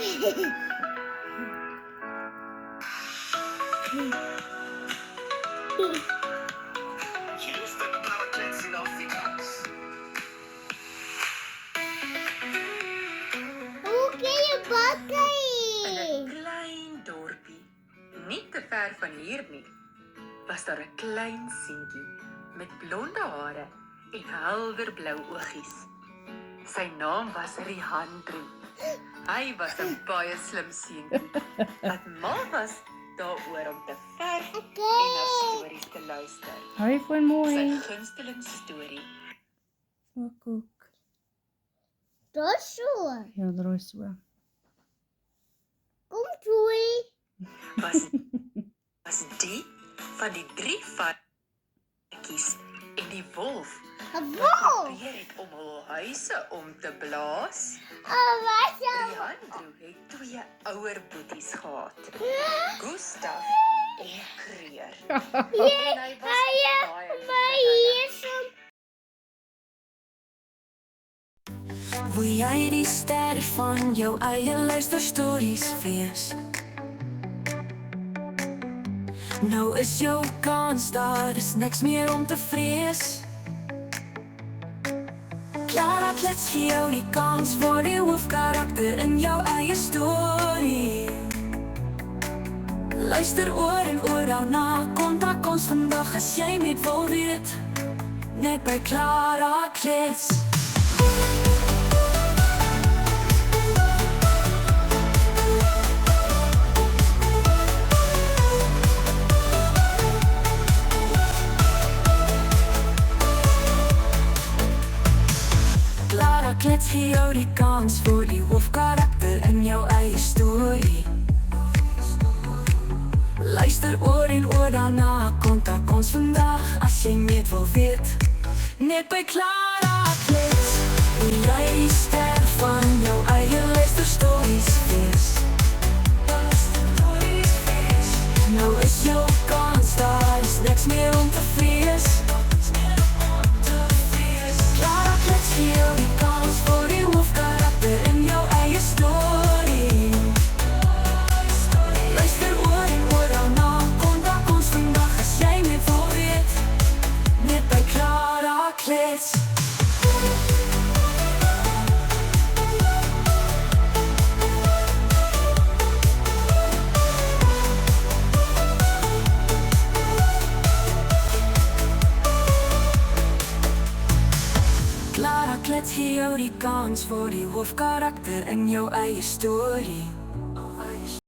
In 'n klein dorpie, nie te ver van hier nie, was daar 'n klein seentjie met blonde hare en helderblou oogies. Sy naam was Rihandro. Hy was 'n baie slim seentjie wat mal was daaroor om te verf en na stories te luister. Hou je voor mooi. Sy gunsteling storie Ook, ook. Dat zo. Ja, draai so. Kom toe. was die van die 3 varkies en die wolf Wow. probeer het om hul huise om te blaas. Wat Rihandro het 2 ouer boeties gehad, Gustav en Kreur. En hy was baie lief vir hulle. Wil jy die ster van jou eie luisterstories wees? Nou is jou kans, daar is niks meer om te vrees. Clara Klets gee jou die kans, word die hoofkarakter in jou eie storie. Luister oor en oor daarna, kontak ons vandag as jy net wil weet. Net by Clara Klets. Clara Klets gee jou die kans vir die hoofkarakter in jou eie storie. Luister oor en oor daarna, kontak ons vandag as jy meer wil weet. Net by Clara Klets. Wil jy die ster van jou eie luisterstories wees? Nou is jou kans, daar is niks meer om te vrees. Clara Klets gee jou die kans vir die hoofkarakter in jou eie storie. Luister oor en oor daarna, kontak ons vandag as jy net wil weet. Net by Clara Klets. Clara Klets gee jou die kans vir die hoofkarakter in jou eie storie.